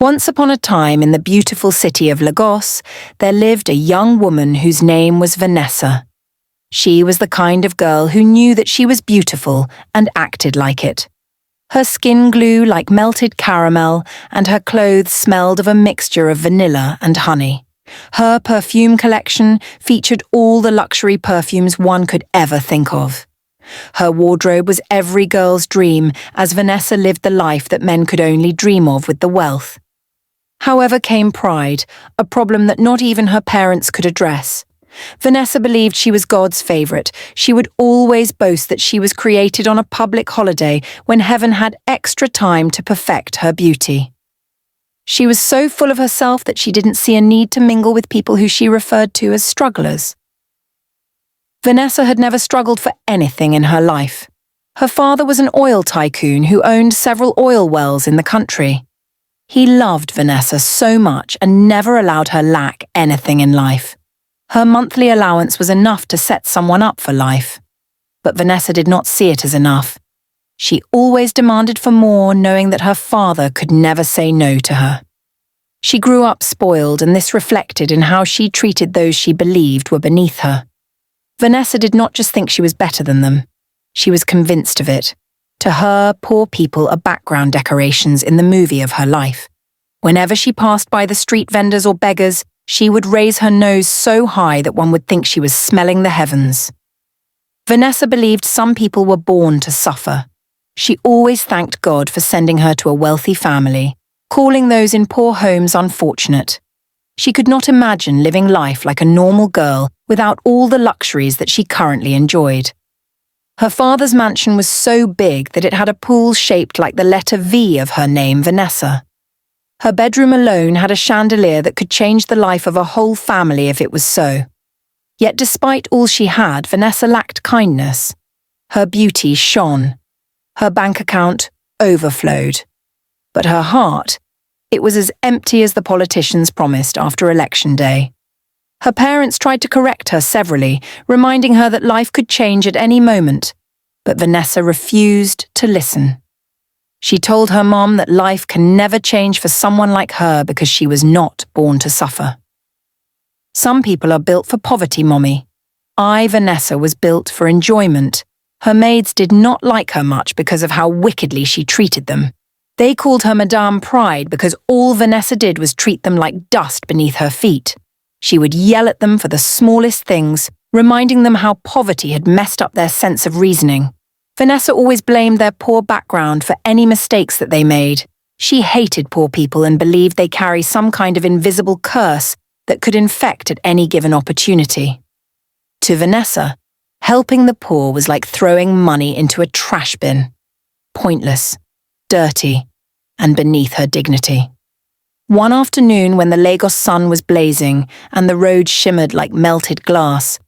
Once upon a time in the beautiful city of Lagos, there lived a young woman whose name was Vanessa. She was the kind of girl who knew that she was beautiful and acted like it. Her skin glowed like melted caramel, and her clothes smelled of a mixture of vanilla and honey. Her perfume collection featured all the luxury perfumes one could ever think of. Her wardrobe was every girl's dream, as Vanessa lived the life that men could only dream of with the wealth. However came pride, a problem that not even her parents could address. Vanessa believed she was God's favorite. She would always boast that she was created on a public holiday when heaven had extra time to perfect her beauty. She was so full of herself that she didn't see a need to mingle with people who she referred to as strugglers. Vanessa had never struggled for anything in her life. Her father was an oil tycoon who owned several oil wells in the country. He loved Vanessa so much and never allowed her lack anything in life. Her monthly allowance was enough to set someone up for life. But Vanessa did not see it as enough. She always demanded for more, knowing that her father could never say no to her. She grew up spoiled, and this reflected in how she treated those she believed were beneath her. Vanessa did not just think she was better than them. She was convinced of it. To her, poor people are background decorations in the movie of her life. Whenever she passed by the street vendors or beggars, she would raise her nose so high that one would think she was smelling the heavens. Vanessa believed some people were born to suffer. She always thanked God for sending her to a wealthy family, calling those in poor homes unfortunate. She could not imagine living life like a normal girl without all the luxuries that she currently enjoyed. Her father's mansion was so big that it had a pool shaped like the letter V of her name, Vanessa. Her bedroom alone had a chandelier that could change the life of a whole family if it was so. Yet despite all she had, Vanessa lacked kindness. Her beauty shone. Her bank account overflowed. But her heart, it was as empty as the politicians promised after Election Day. Her parents tried to correct her severally, reminding her that life could change at any moment, but Vanessa refused to listen. She told her mom that life can never change for someone like her because she was not born to suffer. Some people are built for poverty, Mommy. I, Vanessa, was built for enjoyment. Her maids did not like her much because of how wickedly she treated them. They called her Madame Pride because all Vanessa did was treat them like dust beneath her feet. She would yell at them for the smallest things, reminding them how poverty had messed up their sense of reasoning. Vanessa always blamed their poor background for any mistakes that they made. She hated poor people and believed they carry some kind of invisible curse that could infect at any given opportunity. To Vanessa, helping the poor was like throwing money into a trash bin. Pointless, dirty, and beneath her dignity. One afternoon when the Lagos sun was blazing and the road shimmered like melted glass,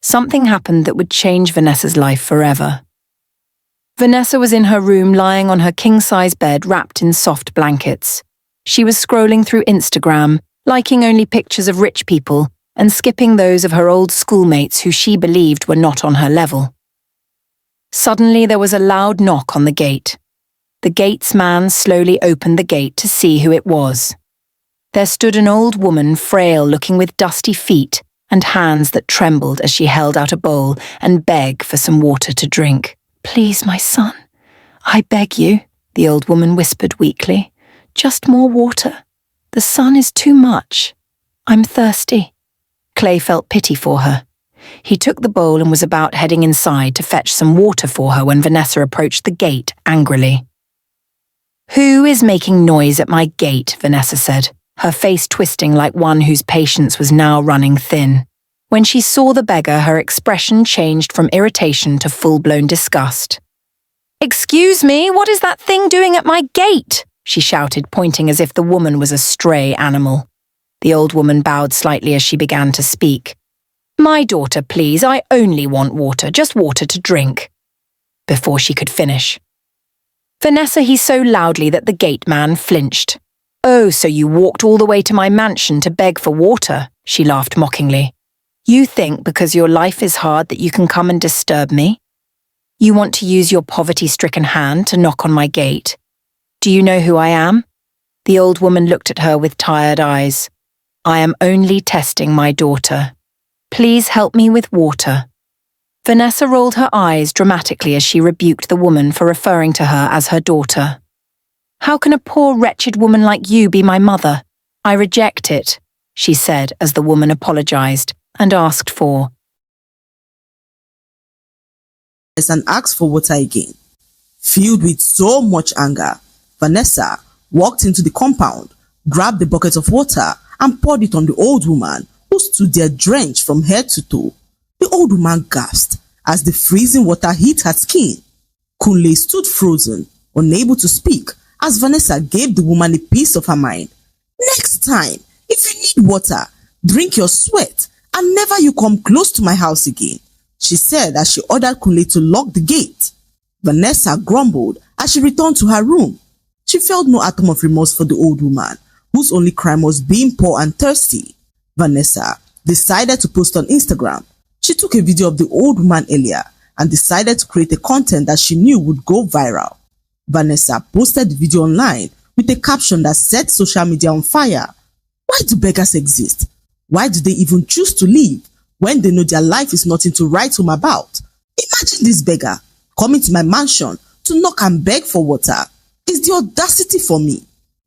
something happened that would change Vanessa's life forever. Vanessa was in her room lying on her king-size bed wrapped in soft blankets. She was scrolling through Instagram, liking only pictures of rich people and skipping those of her old schoolmates who she believed were not on her level. Suddenly there was a loud knock on the gate. The gate's man slowly opened the gate to see who it was. There stood an old woman, frail, looking with dusty feet and hands that trembled as she held out a bowl and begged for some water to drink. "Please, my son, I beg you," the old woman whispered weakly. "Just more water. The sun is too much. I'm thirsty." Clay felt pity for her. He took the bowl and was about heading inside to fetch some water for her when Vanessa approached the gate angrily. "Who is making noise at my gate?" Vanessa said, her face twisting like one whose patience was now running thin. When she saw the beggar, her expression changed from irritation to full-blown disgust. "Excuse me, what is that thing doing at my gate?" she shouted, pointing as if the woman was a stray animal. The old woman bowed slightly as she began to speak. "My daughter, please, I only want water, just water to drink." Before she could finish, "Vanessa," he so loudly that the gate man flinched. "Oh, so you walked all the way to my mansion to beg for water," she laughed mockingly. "You think because your life is hard that you can come and disturb me? You want to use your poverty-stricken hand to knock on my gate? Do you know who I am?" The old woman looked at her with tired eyes. "I am only testing my daughter. Please help me with water." Vanessa rolled her eyes dramatically as she rebuked the woman for referring to her as her daughter. "How can a poor, wretched woman like you be my mother? I reject it," she said as the woman apologized and asked for and asked for water again. Filled with so much anger, Vanessa walked into the compound, grabbed the bucket of water and poured it on the old woman, who stood there drenched from head to toe. The old woman gasped as the freezing water hit her skin. Kunle stood frozen, unable to speak, as Vanessa gave the woman a piece of her mind. "Next time, if you need water, drink your sweat and never you come close to my house again," she said as she ordered Kunle to lock the gate. Vanessa grumbled as she returned to her room. She felt no atom of remorse for the old woman, whose only crime was being poor and thirsty. Vanessa decided to post on Instagram. She took a video of the old woman earlier and decided to create a content that she knew would go viral. Vanessa posted the video online with a caption that set social media on fire. Why do beggars exist? Why do they even choose to live when they know their life is nothing to write home about? Imagine this beggar coming to my mansion to knock and beg for water. It's the audacity for me.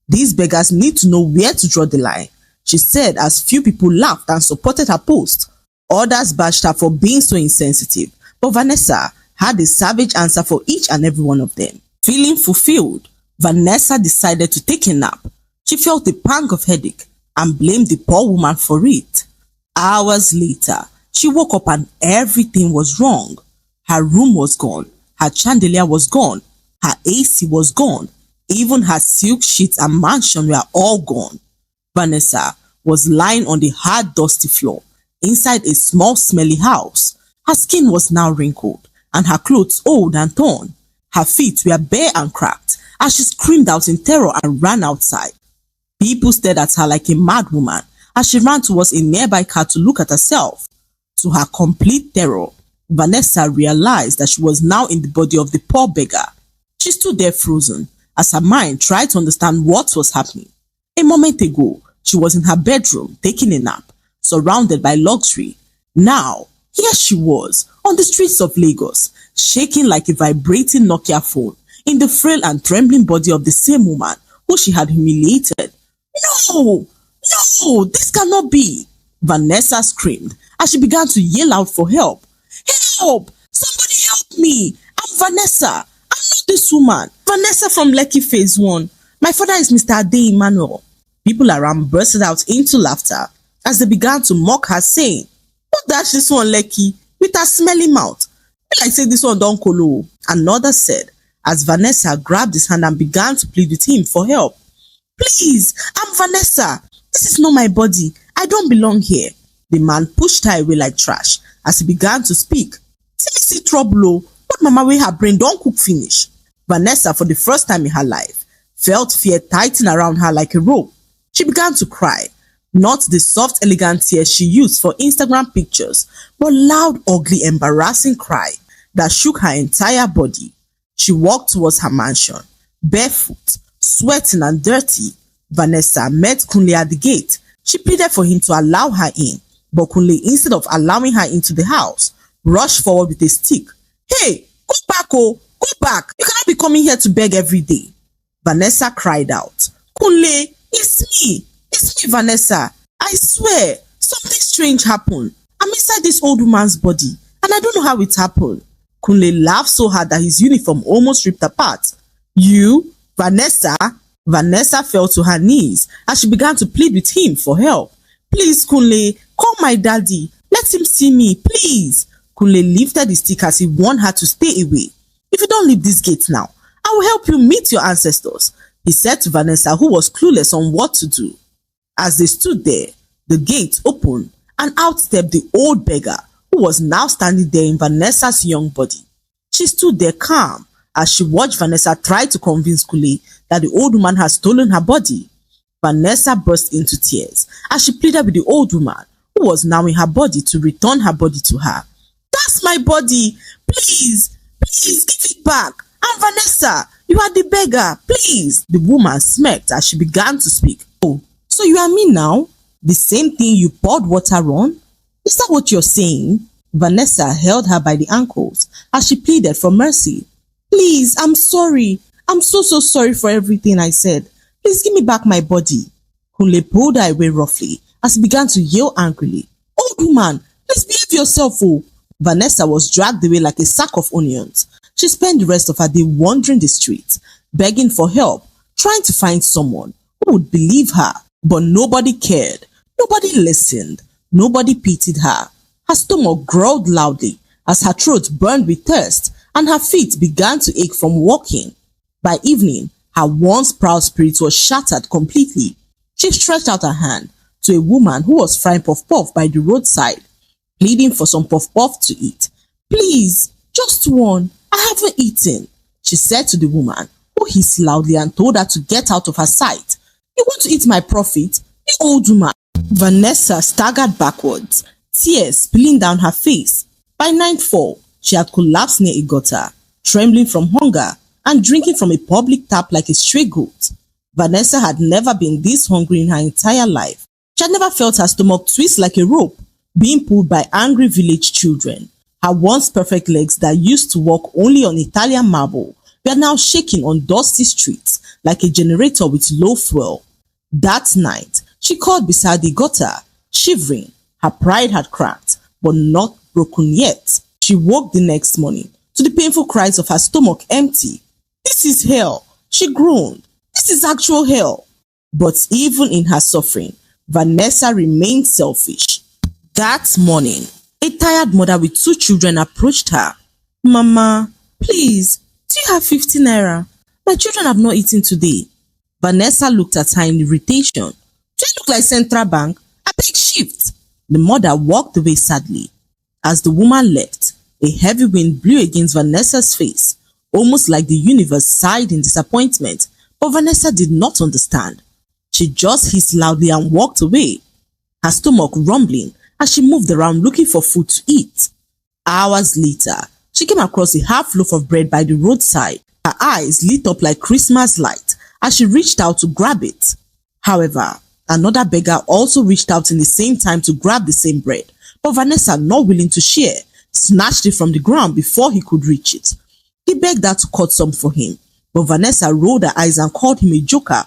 These beggars need to know where to draw the line, she said as few people laughed and supported her post. Others bashed her for being so insensitive, but Vanessa had a savage answer for each and every one of them. Feeling fulfilled, Vanessa decided to take a nap. She felt a pang of headache and blamed the poor woman for it. Hours later, she woke up and everything was wrong. Her room was gone, her chandelier was gone, her AC was gone, even her silk sheets and mansion were all gone. Vanessa was lying on the hard, dusty floor inside a small, smelly house. Her skin was now wrinkled and her clothes old and torn. Her feet were bare and cracked as she screamed out in terror and ran outside. People stared at her like a mad woman as she ran towards a nearby car to look at herself. To her complete terror, Vanessa realized that she was now in the body of the poor beggar. She stood there frozen as her mind tried to understand what was happening. A moment ago, she was in her bedroom taking a nap, surrounded by luxury. Now, here she was on the streets of Lagos, shaking like a vibrating Nokia phone in the frail and trembling body of the same woman who she had humiliated. No, no, this cannot be, Vanessa screamed as she began to yell out for help. Help! Somebody help me! I'm Vanessa. I'm not this woman. Vanessa from Lekki Phase 1. My father is Mr. Ade Emmanuel. People around bursted out into laughter as they began to mock her, saying, "Who dash this one Lekki with her smelly mouth? Be like say this one don kolo." Another said as Vanessa grabbed his hand and began to plead with him for help. "Please, I'm Vanessa. This is not my body. I don't belong here." The man pushed her away like trash as he began to speak. "See trouble, but mama wey her brain don't cook finish." Vanessa, for the first time in her life, felt fear tighten around her like a rope. She began to cry, not the soft, elegant tears she used for Instagram pictures, but loud, ugly, embarrassing cry that shook her entire body. She walked towards her mansion, barefoot, sweating and dirty. Vanessa met Kunle at the gate. She pleaded for him to allow her in, but Kunle, instead of allowing her into the house, rushed forward with a stick. "Hey, go back, oh, go back. You cannot be coming here to beg every day." Vanessa cried out, "Kunle, it's me, Vanessa. I swear, something strange happened. I'm inside this old woman's body, and I don't know how it happened." Kunle laughed so hard that his uniform almost ripped apart. "You, Vanessa?" Vanessa fell to her knees as she began to plead with him for help. "Please, Kunle, call my daddy. Let him see me, please." Kunle lifted his stick as he warned her to stay away. "If you don't leave this gate now, I will help you meet your ancestors," he said to Vanessa, who was clueless on what to do. As they stood there, the gate opened and out stepped the old beggar, who was now standing there in Vanessa's young body. She stood there calm as she watched Vanessa try to convince Kunle that the old woman had stolen her body. Vanessa burst into tears as she pleaded with the old woman, who was now in her body, to return her body to her. "That's my body. Please, please give it back. I'm Vanessa. You are the beggar, please. The woman smirked as she began to speak. Oh, so you are me now? The same thing you poured water on? Is that what you're saying? Vanessa held her by the ankles as she pleaded for mercy. Please, I'm sorry. I'm so sorry for everything I said. Please give me back my body. Kunle pulled her away roughly as he began to yell angrily. Old woman, please behave yourself, oh. Vanessa was dragged away like a sack of onions. She spent the rest of her day wandering the streets, begging for help, trying to find someone who would believe her. But nobody cared. Nobody listened. Nobody pitied her. Her stomach growled loudly as her throat burned with thirst and her feet began to ache from walking. By evening, her once proud spirit was shattered completely. She stretched out her hand to a woman who was frying puff-puff by the roadside, pleading for some puff-puff to eat. Please, just one. I haven't eaten, she said to the woman, who hissed loudly and told her to get out of her sight. You want to eat my profit, you old woman? Vanessa staggered backwards, tears spilling down her face. By nightfall, she had collapsed near a gutter, trembling from hunger and drinking from a public tap like a stray goat. Vanessa had never been this hungry in her entire life. She had never felt her stomach twist like a rope, being pulled by angry village children. Her once perfect legs that used to walk only on Italian marble were now shaking on dusty streets like a generator with low fuel. That night, she crawled beside the gutter, shivering. Her pride had cracked, but not broken yet. She woke the next morning to the painful cries of her stomach empty. This is hell, she groaned. This is actual hell. But even in her suffering, Vanessa remained selfish. That morning, a tired mother with 2 children approached her. Mama, please, do you have 50 naira? My children have not eaten today. Vanessa looked at her in irritation. Do I look like Central Bank? A big shift. The mother walked away sadly. As the woman left, a heavy wind blew against Vanessa's face, almost like the universe sighed in disappointment. But Vanessa did not understand. She just hissed loudly and walked away, her stomach rumbling as she moved around looking for food to eat. Hours later, she came across a half loaf of bread by the roadside. Her eyes lit up like Christmas light as she reached out to grab it. However, another beggar also reached out in the same time to grab the same bread, but Vanessa, not willing to share, snatched it from the ground before he could reach it. He begged her to cut some for him, but Vanessa rolled her eyes and called him a joker.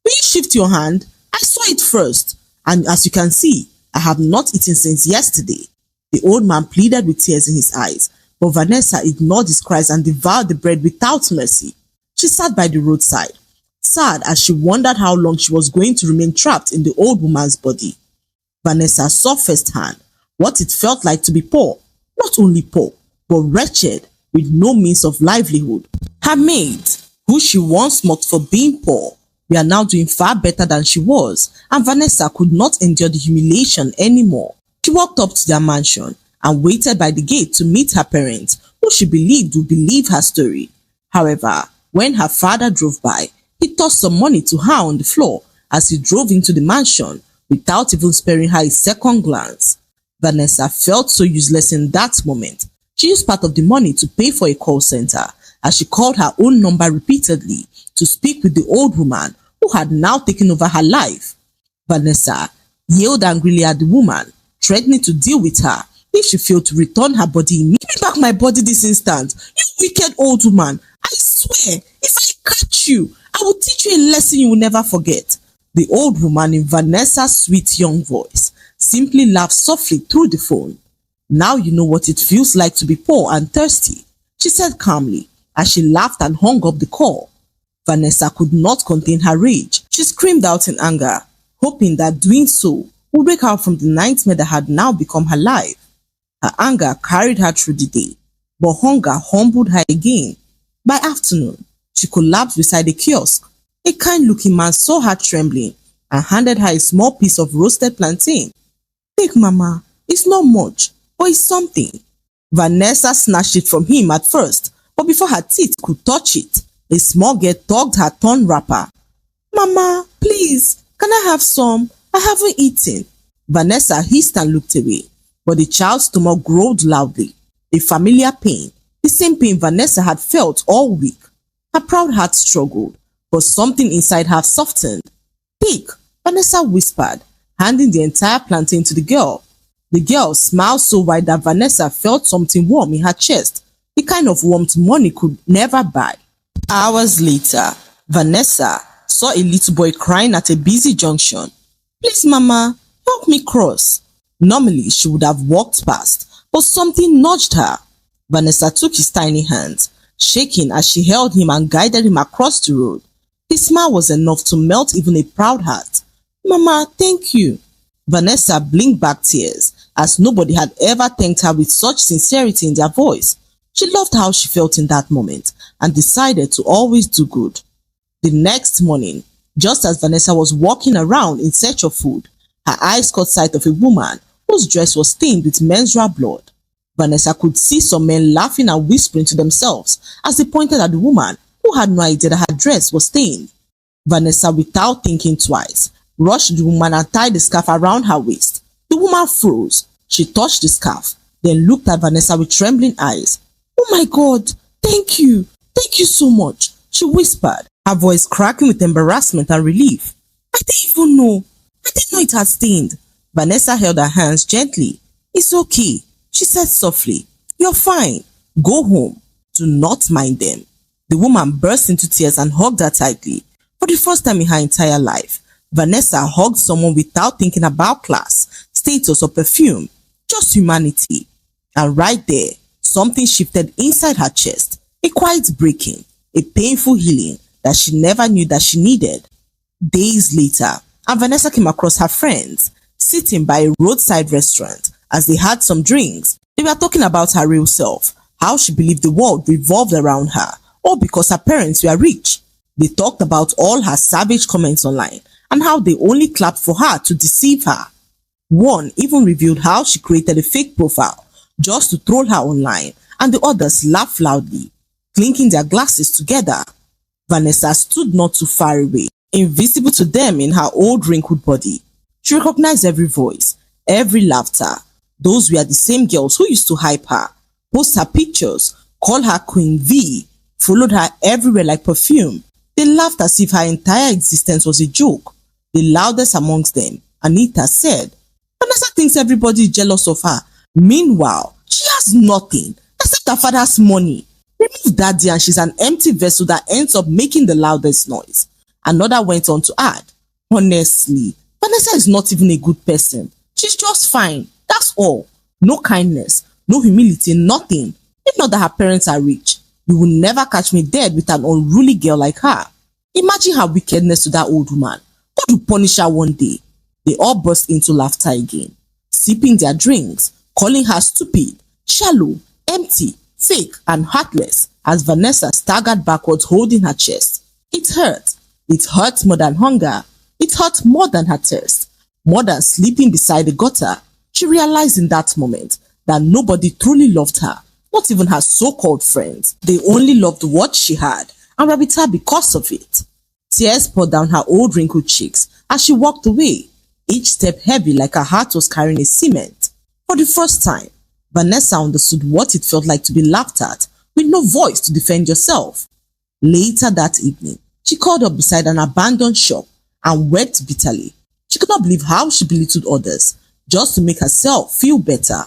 Will you shift your hand? I saw it first, and as you can see, I have not eaten since yesterday. The old man pleaded with tears in his eyes, but Vanessa ignored his cries and devoured the bread without mercy. She sat by the roadside, sad as she wondered how long she was going to remain trapped in the old woman's body. Vanessa saw firsthand what it felt like to be poor, not only poor, but wretched, with no means of livelihood. Her maids, who she once mocked for being poor, were now doing far better than she was, and Vanessa could not endure the humiliation anymore. She walked up to their mansion and waited by the gate to meet her parents, who she believed would believe her story. However, when her father drove by, he tossed some money to her on the floor as he drove into the mansion without even sparing her a second glance. Vanessa felt so useless in that moment. She used part of the money to pay for a call center as she called her own number repeatedly to speak with the old woman who had now taken over her life. Vanessa yelled angrily at the woman, threatening to deal with her if she failed to return her body immediately. Give me back my body this instant, you wicked old woman. I swear, if I catch you, I will teach you a lesson you will never forget. The old woman, in Vanessa's sweet young voice, simply laughed softly through the phone. Now you know what it feels like to be poor and thirsty, she said calmly as she laughed and hung up the call. Vanessa could not contain her rage. She screamed out in anger, hoping that doing so would break her from the nightmare that had now become her life. Her anger carried her through the day, but hunger humbled her again. By afternoon, she collapsed beside a kiosk. A kind-looking man saw her trembling and handed her a small piece of roasted plantain. Take, Mama. It's not much, but it's something. Vanessa snatched it from him at first, but before her teeth could touch it, a small girl tugged her torn wrapper. Mama, please, can I have some? I haven't eaten. Vanessa hissed and looked away, but the child's stomach growled loudly. A familiar pain, the same pain Vanessa had felt all week. Her proud heart struggled, but something inside her softened. "Take," Vanessa whispered, handing the entire plantain to the girl. The girl smiled so wide that Vanessa felt something warm in her chest, the kind of warmth money could never buy. Hours later, Vanessa saw a little boy crying at a busy junction. "Please, Mama, help me cross." Normally, she would have walked past, but something nudged her. Vanessa took his tiny hands, shaking as she held him and guided him across the road. His smile was enough to melt even a proud heart. "Mama, thank you." Vanessa blinked back tears, as nobody had ever thanked her with such sincerity in their voice. She loved how she felt in that moment and decided to always do good. The next morning, just as Vanessa was walking around in search of food, her eyes caught sight of a woman whose dress was stained with menstrual blood. Vanessa could see some men laughing and whispering to themselves as they pointed at the woman who had no idea that her dress was stained. Vanessa, without thinking twice, rushed the woman and tied the scarf around her waist. The woman froze. She touched the scarf, then looked at Vanessa with trembling eyes. "Oh my God, thank you. Thank you so much," she whispered, her voice cracking with embarrassment and relief. "I didn't even know. I didn't know it had stained." Vanessa held her hands gently. "It's okay," she said softly. "You're fine. Go home. Do not mind them." The woman burst into tears and hugged her tightly. For the first time in her entire life, Vanessa hugged someone without thinking about class, status, or perfume, just humanity. And right there, something shifted inside her chest, a quiet breaking, a painful healing that she never knew that she needed. Days later, and Vanessa came across her friends sitting by a roadside restaurant. As they had some drinks, they were talking about her real self, how she believed the world revolved around her, all because her parents were rich. They talked about all her savage comments online and how they only clapped for her to deceive her. One even revealed how she created a fake profile just to troll her online, and the others laughed loudly, clinking their glasses together. Vanessa stood not too far away, invisible to them in her old wrinkled body. She recognized every voice, every laughter. Those were the same girls who used to hype her, post her pictures, call her Queen V, followed her everywhere like perfume. They laughed as if her entire existence was a joke. The loudest amongst them, Anita, said, "Vanessa thinks everybody is jealous of her. Meanwhile, she has nothing except her father's money. Remove daddy and she's an empty vessel that ends up making the loudest noise." Another went on to add, "Honestly, Vanessa is not even a good person. She's just fine. That's all. No kindness, no humility, nothing. If not that her parents are rich, you will never catch me dead with an unruly girl like her." Imagine her wickedness to that old woman. God will punish her one day. They all burst into laughter again, sipping their drinks, calling her stupid, shallow, empty, fake, and heartless as Vanessa staggered backwards holding her chest. It hurt. It hurt more than hunger. It hurt more than her thirst, more than sleeping beside the gutter. She realized in that moment that nobody truly loved her, not even her so-called friends. They only loved what she had and were with her because of it. Tears poured down her old wrinkled cheeks as she walked away, each step heavy like her heart was carrying a cement. For the first time, Vanessa understood what it felt like to be laughed at with no voice to defend yourself. Later that evening, she curled up beside an abandoned shop and wept bitterly. She could not believe how she belittled others just to make herself feel better.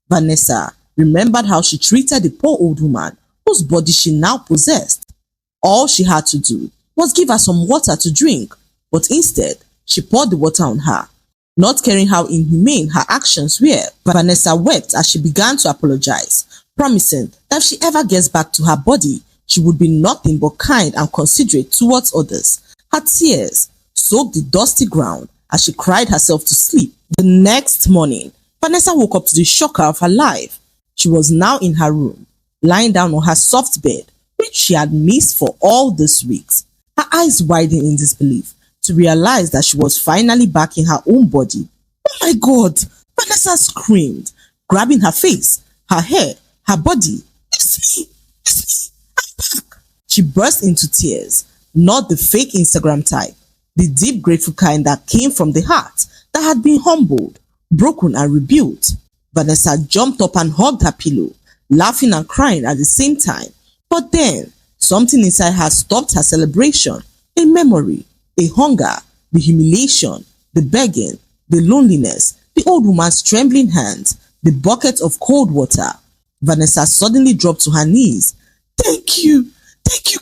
Vanessa remembered how she treated the poor old woman whose body she now possessed. All she had to do was give her some water to drink, but instead, she poured the water on her. Not caring how inhumane her actions were, Vanessa wept as she began to apologize, promising that if she ever gets back to her body, she would be nothing but kind and considerate towards others. Her tears soaked the dusty ground as she cried herself to sleep. The next morning, Vanessa woke up to the shocker of her life. She was now in her room, lying down on her soft bed, which she had missed for all these weeks. Her eyes widened in disbelief to realize that she was finally back in her own body. "Oh my God!" Vanessa screamed, grabbing her face, her hair, her body. It's me! I'm back!" She burst into tears, not the fake Instagram type, the deep grateful kind that came from the heart that had been humbled, broken and rebuilt. Vanessa jumped up and hugged her pillow, laughing and crying at the same time. But then, Something inside her stopped her celebration. A memory, a hunger, the humiliation, the begging, the loneliness, the old woman's trembling hands, the bucket of cold water. Vanessa suddenly dropped to her knees. Thank you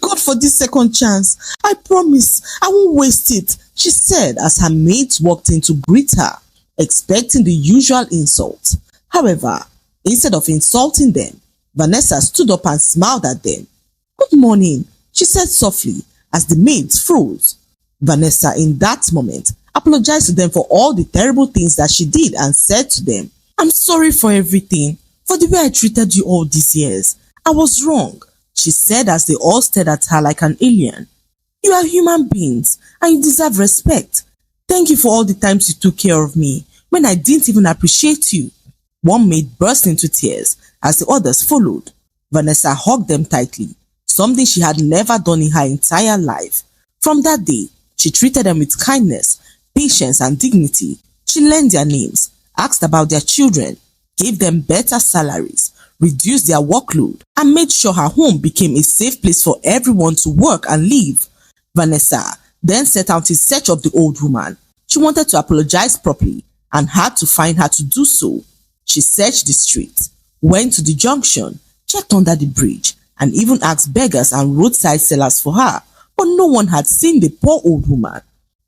God for this second chance. I promise I won't waste it, she said as her mates walked in to greet her, expecting the usual insult. However, instead of insulting them, Vanessa stood up and smiled at them. Good morning, she said softly as the maids froze. Vanessa, in that moment, apologized to them for all the terrible things that she did and said to them, I'm sorry for everything, for the way I treated you all these years. I was wrong, she said as they all stared at her like an alien. You are human beings and you deserve respect. Thank you for all the times you took care of me when I didn't even appreciate you. One maid burst into tears as the others followed. Vanessa hugged them tightly, something she had never done in her entire life. From that day, she treated them with kindness, patience, and dignity. She learned their names, asked about their children, gave them better salaries, reduced their workload, and made sure her home became a safe place for everyone to work and live. Vanessa then set out in search of the old woman. She wanted to apologize properly and had to find her to do so. She searched the streets, went to the junction, checked under the bridge, and even asked beggars and roadside sellers for her, but no one had seen the poor old woman.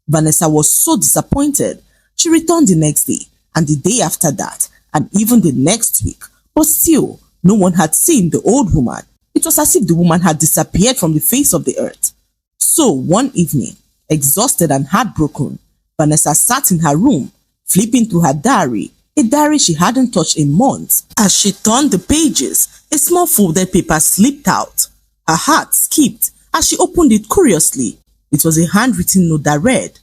Vanessa was so disappointed. She returned the next day, and the day after that, and even the next week, but still, no one had seen the old woman. It was as if the woman had disappeared from the face of the earth. So one evening, exhausted and heartbroken, Vanessa sat in her room, flipping through her diary, a diary she hadn't touched in months. As she turned the pages, a small folded paper slipped out. Her heart skipped as she opened it curiously. It was a handwritten note that read,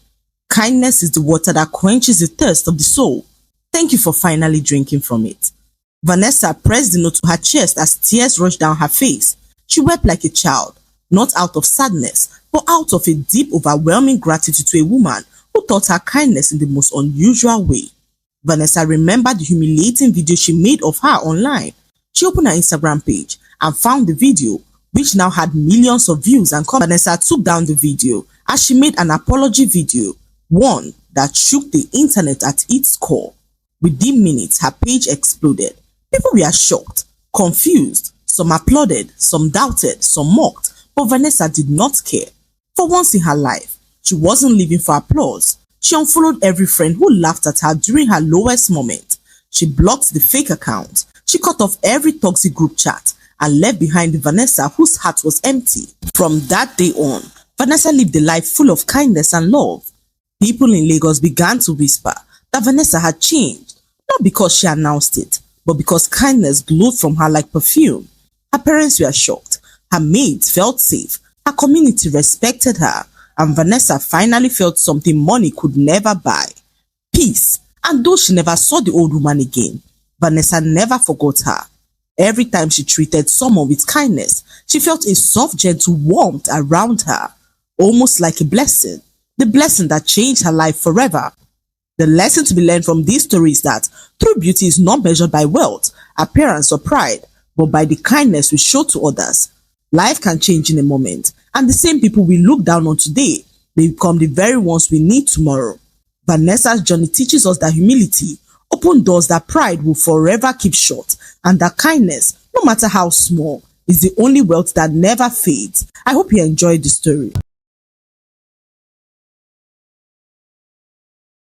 Kindness is the water that quenches the thirst of the soul. Thank you for finally drinking from it. Vanessa pressed the note to her chest as tears rushed down her face. She wept like a child, not out of sadness, but out of a deep, overwhelming gratitude to a woman who taught her kindness in the most unusual way. Vanessa remembered the humiliating video she made of her online. She opened her Instagram page and found the video, which now had millions of views and comments. Vanessa took down the video as she made an apology video, one that shook the internet at its core. Within minutes, her page exploded. People were shocked, confused. Some applauded, some doubted, some mocked, but Vanessa did not care. For once in her life, she wasn't living for applause. She unfollowed every friend who laughed at her during her lowest moment. She blocked the fake accounts. She cut off every toxic group chat and left behind Vanessa whose heart was empty. From that day on, Vanessa lived a life full of kindness and love. People in Lagos began to whisper that Vanessa had changed, not because she announced it, but because kindness glowed from her like perfume. Her parents were shocked. Her maids felt safe. Her community respected her. And Vanessa finally felt something money could never buy. Peace. And though she never saw the old woman again, Vanessa never forgot her. Every time she treated someone with kindness, she felt a soft, gentle warmth around her, almost like a blessing, the blessing that changed her life forever. The lesson to be learned from this story is that true beauty is not measured by wealth, appearance, or pride, but by the kindness we show to others. Life can change in a moment, and the same people we look down on today may become the very ones we need tomorrow. Vanessa's journey teaches us that humility opens doors that pride will forever keep shut, and that kindness, no matter how small, is the only wealth that never fades. I hope you enjoyed the story.